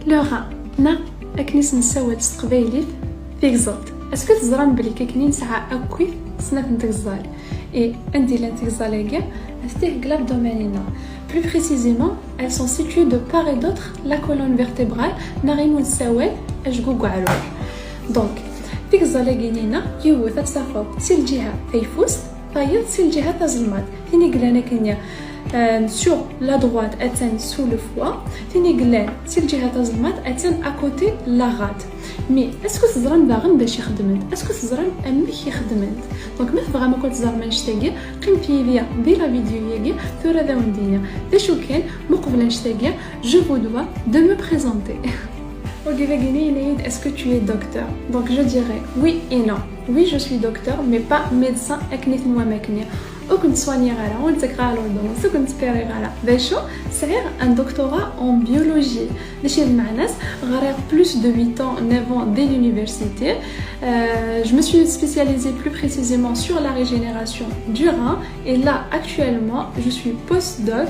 لوغا نا اكنيس نسوات استقبايلي في غزلت اسكو تزرم بلي كاينين ساعه اكوي صناف نتغزال اي عندي لانتغزالاكيا استيه غلاب دومينينا plus précisément elles sont situées de part et d'autre la colonne vertébrale نغيمو نسوات اشكوكو علوي دونك تغزالاكينينا يوث تصافو سي الجهه فيفوس طايد سي الجهه تازلمات تيني قلانا كنيا sur la droite atteint sous le foie تيني قلان سي الجهه تازلمات atteint à côté la rate مي اسكو تزرم باغن باش يخدمنت اسكو تزرم امك يخدمنت دونك ما تبغى ما كنت تزرم نشتاقي قيم في ليا دير فيديو ياكي ثورة ذا وندينيا داشو كان مقبل نشتاقي جو فو دوا دو مو بريزونتي est-ce que tu es docteur? Donc je dirais oui et non. Oui, je suis docteur, mais pas médecin acnif moi-même. Ou qu'on soigne à la, on t'écrit à l'ordonnance, ou qu'on t'espère à la. Bécho, c'est un doctorat en biologie. Chez le Manas, j'ai plus de 8 ans, 9 ans dès l'université. Je me suis spécialisée plus précisément sur la régénération du rein. Et là, actuellement, je suis post-doc.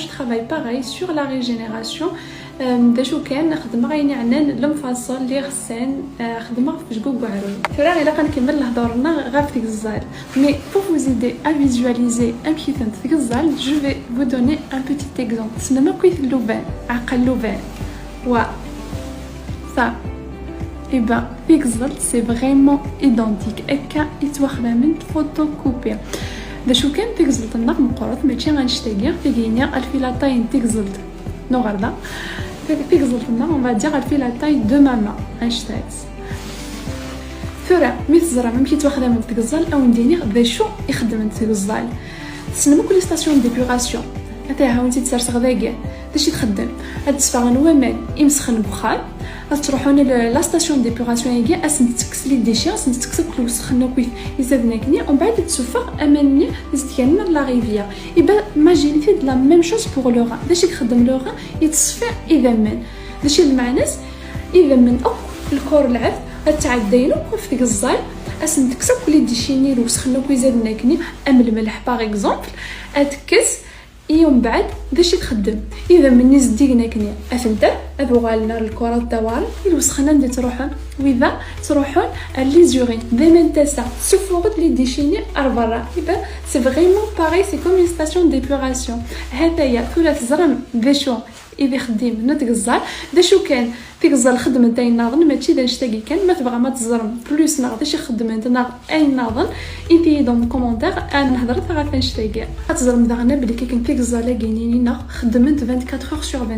Je travaille pareil sur la régénération. داشو كان نخدم غيني عنان المفصل اللي غسان خدمه في جوج وعروي فرا الا كنكمل الهضورنا غير في الزال مي pour vous aider à visualiser un petit peu في الزال je vais vous donner un petit exemple سنما كويت اللوبان عقل اللوبان و ça et ben في الزال c'est vraiment identique اكا يتواخد من فوتوكوبي داشو كان في الزال النق مقرط ماشي غنشتاقي في كينيا الفيلاتاين تيكزلت نو غردا في غزلتنا on va dire elle fait la taille de ma main هاشتاغ فرا ميتزرا ممكن تواخدها من تغزال او نديني باش يخدم تغزال تسنمو كل ستاسيون ديبوراسيون حتى هاونتي تسرسغ داكيا داش تخدم هاد تسفغن ومال يمسخن بخار تروحون لا ستاسيون ديبوراسيون ياكي اسم تكسلي ديشي اسم تكسب كل وسخنا كويس يزادناكني ومن بعد تسوفغ امامني زتيانا لا ريفيير يبا ماجينيتي لا ميم شوز بور لو ران داش يخدم لو ران يتصفى اذا من داش المعناس اذا من او الكور العذ تعدينو في الزال اسم تكسب كل ديشيني وسخنا كويس زادناكني ام الملح باغ اكزومبل اتكس يوم بعد باش يتخدم اذا مني زدينا كنيا افنت ابوغالنا الكره الدوار الوسخنا ندي تروحون واذا تروحون لي زورين دائما تسع سفوغت لي ديشيني برا يبا سي فريمون باغي سي كوم اون ستاسيون ديبوراسيون هذايا كل تزرم داشو اذا خديم نتغزال داشو كان تغزال خدمتي ناظن ماشي دا نشتاقي كان ما تبغى ما تزرم بلوس ناظ داشي خدمت ناظ اي ناظن انتي دون كومونتير انا نهضر غير فنشتاقي تزرم داغنا بلي كي كان تغزال كاينين خدمت 24 اور سور 24